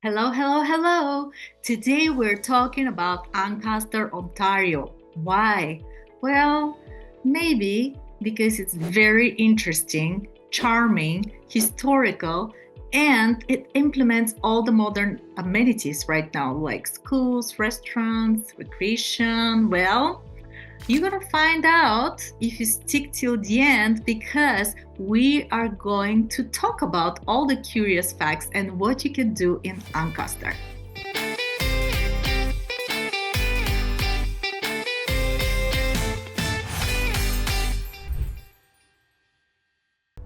Hello, hello, hello. Today we're talking about Ancaster, Ontario. Why? Well, maybe because it's very interesting, charming, historical, and it implements all the modern amenities right now, like schools, restaurants, recreation. Well, you're gonna find out if you stick till the end because we are going to talk about all the curious facts and what you can do in Ancaster.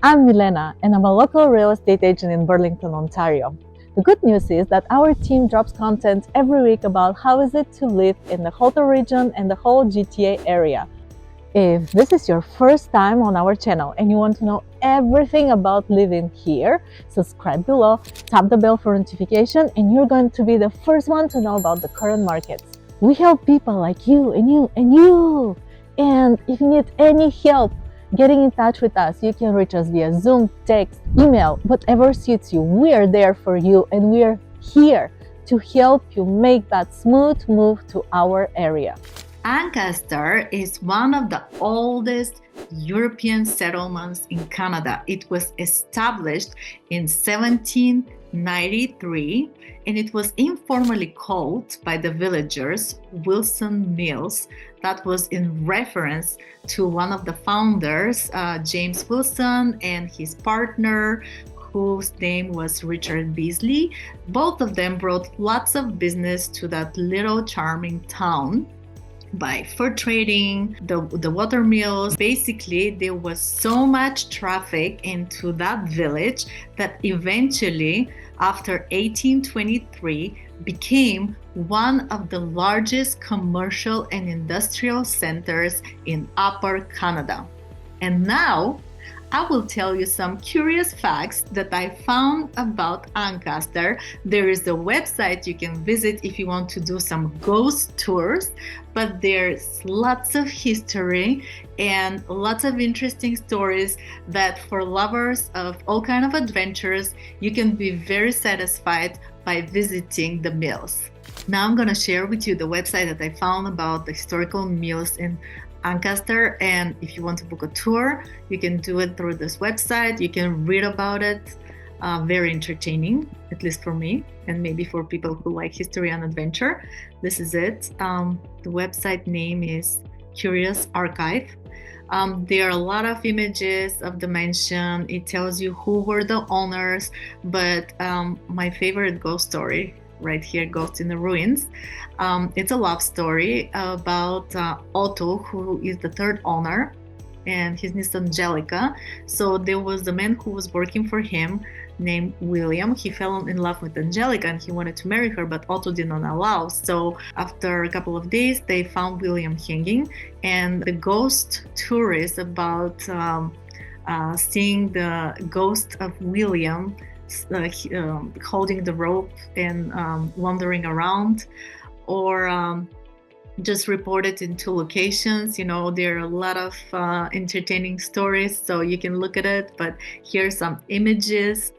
I'm Milena, and I'm a local real estate agent in Burlington, Ontario. The good news is that our team drops content every week about how is it to live in the Halton region and the whole GTA area. If this is your first time on our channel and you want to know everything about living here, subscribe below, tap the bell for notification, and you're going to be the first one to know about the current markets. We help people like you and you and you. And if you need any help getting in touch with us, you can reach us via Zoom, text, email, whatever suits you. We are there for you and we are here to help you make that smooth move to our area. Ancaster is one of the oldest European settlements in Canada. It was established in 1793 and it was informally called by the villagers Wilson Mills. That was in reference to one of the founders, James Wilson, and his partner, whose name was Richard Beasley. Both of them brought lots of business to that little charming town by fur trading, the water mills. Basically, there was so much traffic into that village that eventually, after 1823, became one of the largest commercial and industrial centers in Upper Canada. And now, I will tell you some curious facts that I found about Ancaster. There is a website you can visit if you want to do some ghost tours, but there's lots of history and lots of interesting stories that for lovers of all kind of adventures, you can be very satisfied by visiting the mills. Now I'm going to share with you the website that I found about the historical mills in Ancaster, and if you want to book a tour, you can do it through this website. You can read about it. Very entertaining, at least for me, and maybe for people who like history and adventure. This is it. The website name is Curious Archive. There are a lot of images of the mansion. It tells you who were the owners, but my favorite ghost story right here, Ghost in the Ruins. It's a love story about Otto, who is the third owner, and his niece Angelica. So there was a man who was working for him named William. He fell in love with Angelica and he wanted to marry her, but Otto did not allow. So after a couple of days, they found William hanging, and the ghost tour is about seeing the ghost of William holding the rope and wandering around, or just reported in two locations. You know, there are a lot of entertaining stories, so you can look at it. But here's some images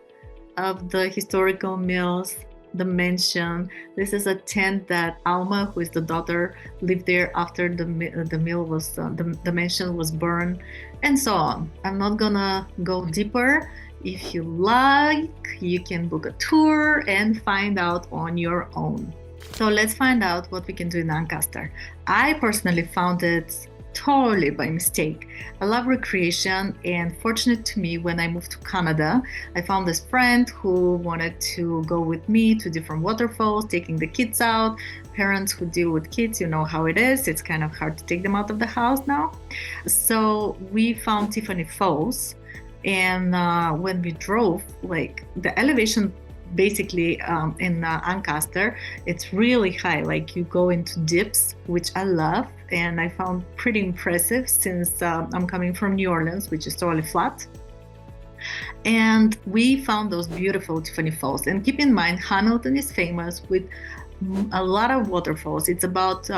of the historical mills, the mansion. This is a tent that Alma, who is the daughter, lived there after the mill was the mansion was burned, and so on. I'm not gonna go deeper. If you like, you can book a tour and find out on your own. So let's find out what we can do in Ancaster. I personally found it totally by mistake. I love recreation, and fortunate to me, when I moved to Canada, I found this friend who wanted to go with me to different waterfalls, taking the kids out. Parents who deal with kids, you know how it is. It's kind of hard to take them out of the house now. So we found Tiffany Falls. And when we drove, like the elevation basically in Ancaster, it's really high. Like you go into dips, which I love, and I found pretty impressive since I'm coming from New Orleans, which is totally flat. And we found those beautiful Tiffany Falls. And keep in mind, Hamilton is famous with a lot of waterfalls. It's about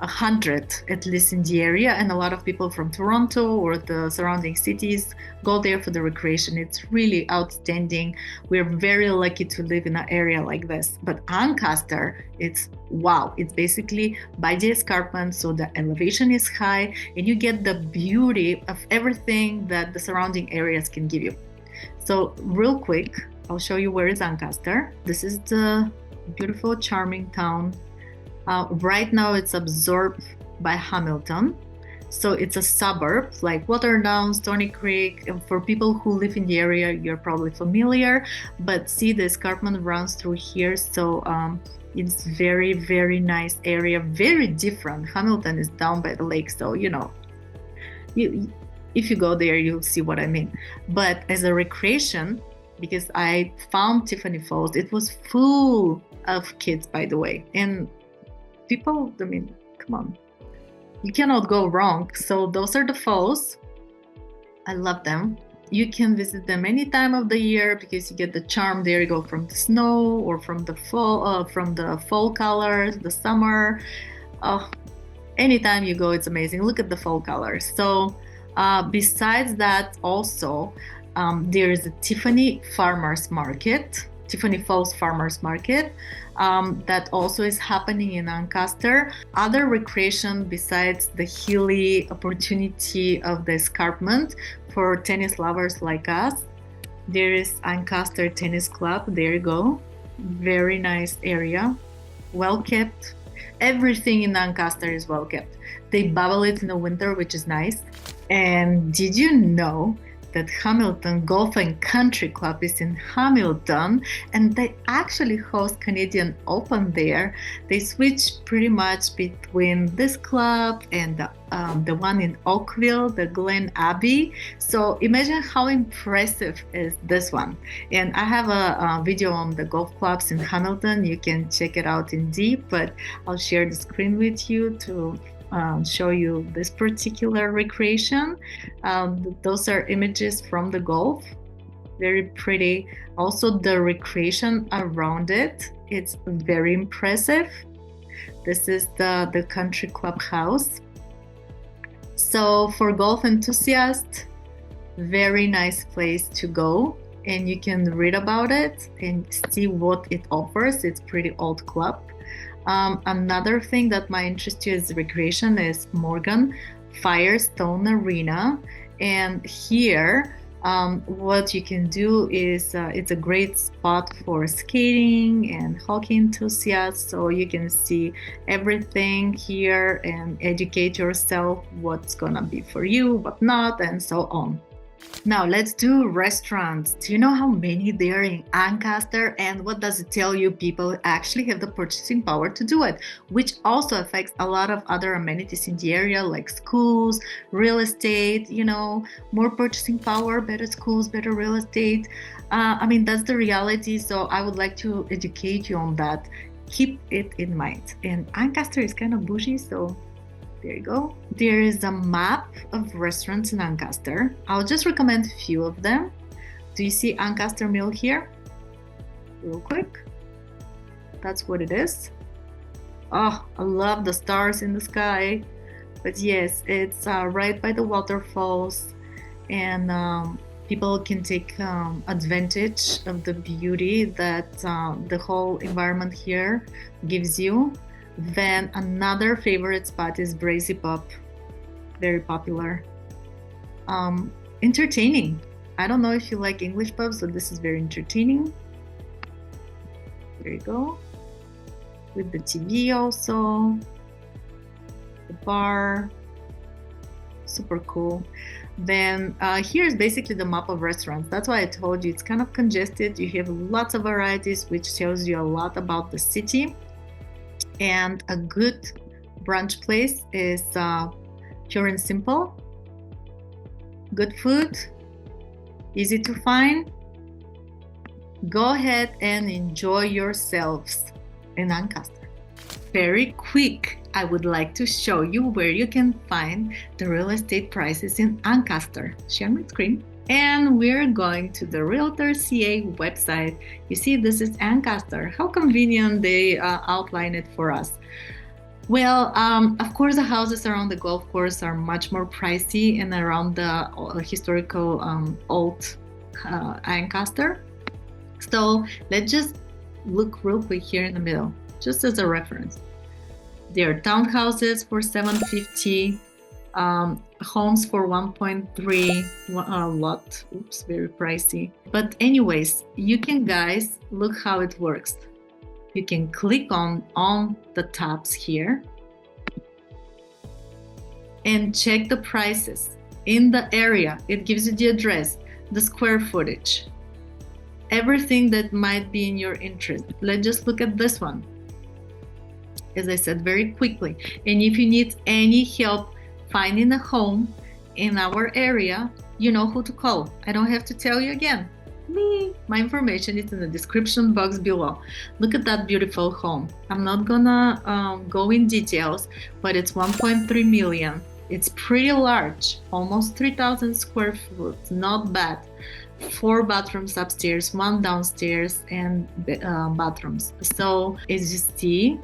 100 at least in the area, and a lot of people from Toronto or the surrounding cities go there for the recreation. It's really outstanding. We're very lucky to live in an area like this. But Ancaster, it's wow. It's basically by the escarpment, so the elevation is high and you get the beauty of everything that the surrounding areas can give you. So real quick, I'll show you where is Ancaster. This is the beautiful, charming town. Right now it's absorbed by Hamilton. So it's a suburb like Waterdown, Stony Creek. And for people who live in the area, you're probably familiar, but see the escarpment runs through here. So it's very, very nice area, very different. Hamilton is down by the lake. So, if you go there, you'll see what I mean. But as a recreation, because I found Tiffany Falls, it was full of kids, by the way. And people, I mean, come on, you cannot go wrong. So those are the falls. I love them. You can visit them any time of the year because you get the charm there. You go from the snow or from the fall colors, the summer. Oh, anytime you go, it's amazing. Look at the fall colors. So besides that, also there is a Tiffany Falls Farmers Market that also is happening in Ancaster. Other recreation besides the hilly opportunity of the escarpment for tennis lovers like us, there is Ancaster Tennis Club. There you go. Very nice area. Well kept. Everything in Ancaster is well kept. They bubble it in the winter, which is nice. And did you know that Hamilton Golf and Country Club is in Hamilton, and they actually host Canadian Open there? They switch pretty much between this club and the one in Oakville, the Glen Abbey. So imagine how impressive is this one. And I have a video on the golf clubs in Hamilton. You can check it out in deep, but I'll share the screen with you to show you this particular recreation. Those are images from the golf. Very pretty. Also the recreation around it, it's very impressive. This is the country clubhouse. So for golf enthusiasts, very nice place to go, and you can read about it and see what it offers. It's pretty old club. Another thing that might interest you as recreation is Morgan Firestone Arena. And here, what you can do is it's a great spot for skating and hockey enthusiasts. So you can see everything here and educate yourself what's gonna be for you, what not, and so on. Now let's do restaurants. Do you know how many there are in Ancaster, and what does it tell you? People actually have the purchasing power to do it, which also affects a lot of other amenities in the area like schools, real estate, more purchasing power, better schools, better real estate. I mean, that's the reality. So I would like to educate you on that. Keep it in mind. And Ancaster is kind of bougie, so there you go. There is a map of restaurants in Ancaster. I'll just recommend a few of them. Do you see Ancaster Mill here? Real quick. That's what it is. Oh, I love the stars in the sky. But yes, it's right by the waterfalls, and people can take advantage of the beauty that the whole environment here gives you. Then another favorite spot is Brazy Pub, very popular. Entertaining. I don't know if you like English pubs, but this is very entertaining. There you go. With the TV also, the bar, super cool. Then here's basically the map of restaurants. That's why I told you it's kind of congested. You have lots of varieties, which tells you a lot about the city. And a good brunch place is pure and simple. Good food, easy to find. Go ahead and enjoy yourselves in Ancaster. Very quick, I would like to show you where you can find the real estate prices in Ancaster. Share my screen. And we're going to the Realtor.ca website. You see, this is Ancaster. How convenient they outline it for us. Well, of course, the houses around the golf course are much more pricey and around the historical old Ancaster. So let's just look real quick here in the middle, just as a reference. There are townhouses for 750, homes for 1.3, a lot. Oops, very pricey. But anyways, you can guys look how it works. You can click on the tabs here and check the prices in the area. It gives you the address, the square footage, everything that might be in your interest. Let's just look at this one, as I said, very quickly. And if you need any help finding a home in our area, you know who to call. I don't have to tell you again. Me. My information is in the description box below. Look at that beautiful home. I'm not gonna go in details, but it's 1.3 million. It's pretty large, almost 3,000 square foot, not bad. 4 bathrooms upstairs, 1 downstairs, and bathrooms. So as you see,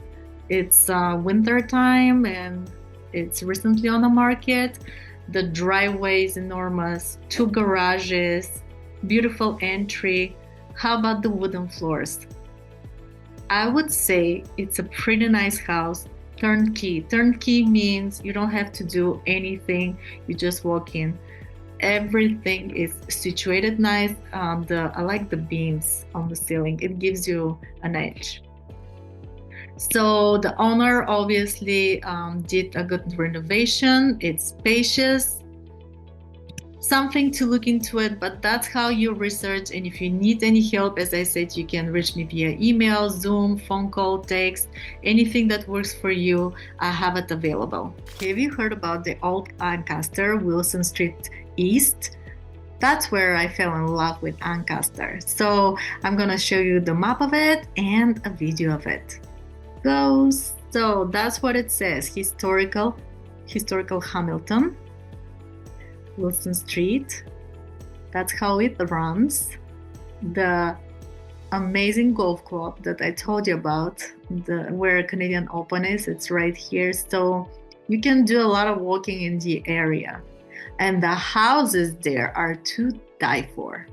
it's winter time and it's recently on the market. The driveway is enormous, 2 garages, beautiful entry. How about the wooden floors? I would say it's a pretty nice house. Turnkey. Turnkey means you don't have to do anything. You just walk in. Everything is situated nice. I like the beams on the ceiling. It gives you an edge. So the owner obviously did a good renovation. It's spacious. Something to look into it, but that's how you research. And if you need any help, as I said, you can reach me via email, Zoom, phone call, text, anything that works for you. I have it available. Have you heard about the old Ancaster, Wilson Street East? That's where I fell in love with Ancaster. So I'm gonna show you the map of it and a video of it. Goes. So that's what it says. Historical Hamilton, Wilson Street. That's how it runs. The amazing golf club that I told you about, where Canadian Open is, it's right here. So you can do a lot of walking in the area. And the houses there are to die for.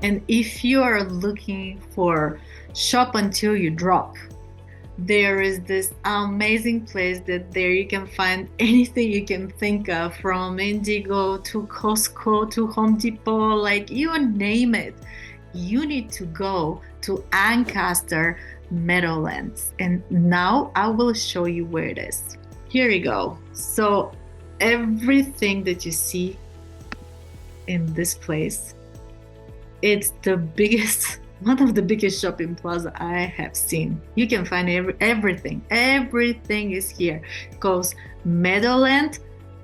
And if you are looking for shop until you drop, there is this amazing place that there you can find anything you can think of, from Indigo to Costco to Home Depot, like you name it. You need to go to Ancaster Meadowlands. And now I will show you where it is. Here you go. So everything that you see in this place, it's the biggest, one of the biggest shopping plaza I have seen. You can find everything. Everything is here. It goes Meadowland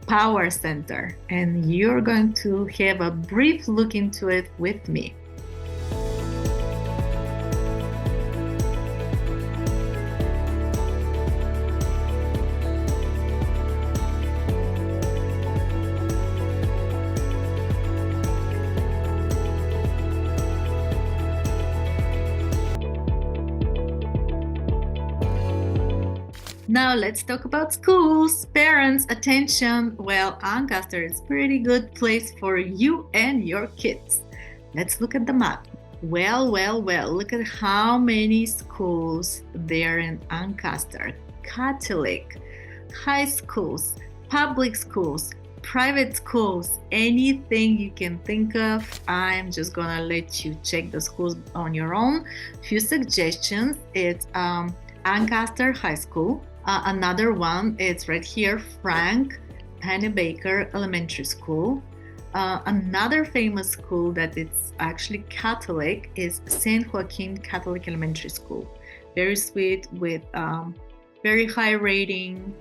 Power Center, and you're going to have a brief look into it with me. Now let's talk about schools. Parents, attention. Well, Ancaster is a pretty good place for you and your kids. Let's look at the map. Well, look at how many schools there in Ancaster. Catholic, high schools, public schools, private schools, anything you can think of. I'm just gonna let you check the schools on your own. Few suggestions. It's Ancaster High School. Another one, it's right here, Frank Pennebaker Elementary School. Another famous school that it's actually Catholic is St. Joaquin Catholic Elementary School. Very sweet, with very high rating.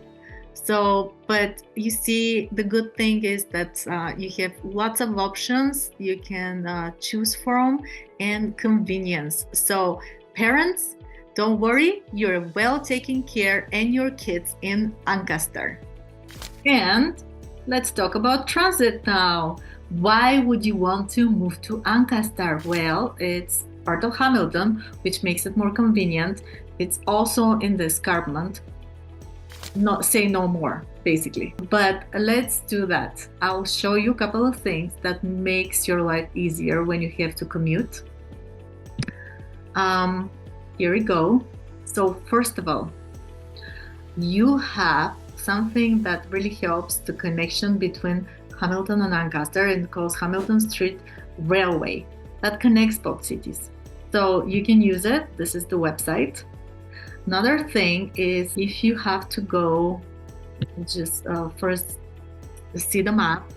So, but you see, the good thing is that you have lots of options you can choose from, and convenience. So parents, don't worry, you're well taken care and your kids in Ancaster. And Let's talk about transit now. Why would you want to move to Ancaster? Well, it's part of Hamilton, which makes it more convenient. It's also in the escarpment. Not say no more, basically. But let's do that. I'll show you a couple of things that makes your life easier when you have to commute. Here we go. So first of all, you have something that really helps the connection between Hamilton and Ancaster, and calls Hamilton Street Railway, that connects both cities. So you can use it. This is the website. Another thing is if you have to go, just first see the map.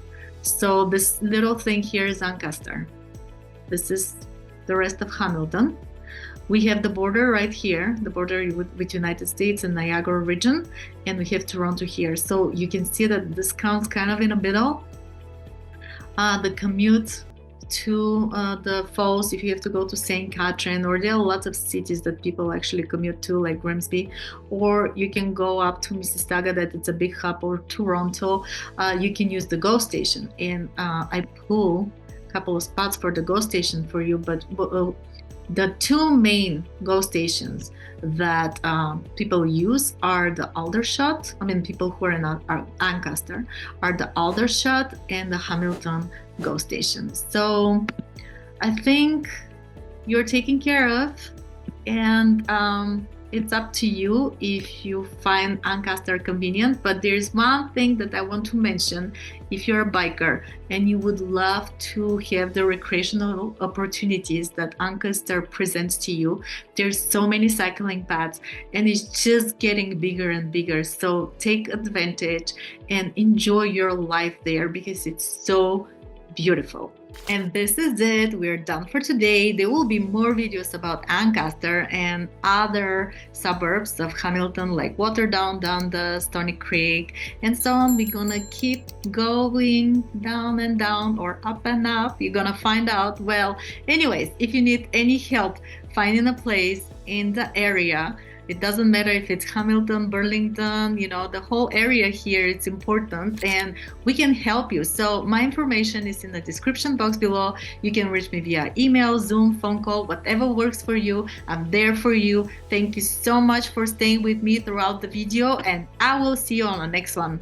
So this little thing here is Ancaster. This is the rest of Hamilton. We have the border right here, the border with United States and Niagara region, and we have Toronto here. So you can see that this counts kind of in the middle. The commute to the falls, if you have to go to St. Catherine, or there are lots of cities that people actually commute to, like Grimsby, or you can go up to Mississauga, that it's a big hub, or Toronto. You can use the GO station, and I pull a couple of spots for the GO station for you, but the two main GO stations that people use are the Aldershot. I mean, people who are in Ancaster are the Aldershot and the Hamilton GO stations. So I think you're taken care of, and it's up to you if you find Ancaster convenient. But there's one thing that I want to mention. If you're a biker and you would love to have the recreational opportunities that Ancaster presents to you, there's so many cycling paths, and it's just getting bigger and bigger. So take advantage and enjoy your life there, because it's so beautiful. And this is it. We're done for today. There will be more videos about Ancaster and other suburbs of Hamilton, like Waterdown, Dundas, Stony Creek, and so on. We're gonna keep going down and down, or up and up. You're gonna find out. Well, anyways, if you need any help finding a place in the area, it doesn't matter if it's Hamilton, Burlington, the whole area here, it's important, and we can help you. So my information is in the description box below. You can reach me via email, Zoom, phone call, whatever works for you. I'm there for you. Thank you so much for staying with me throughout the video, and I will see you on the next one.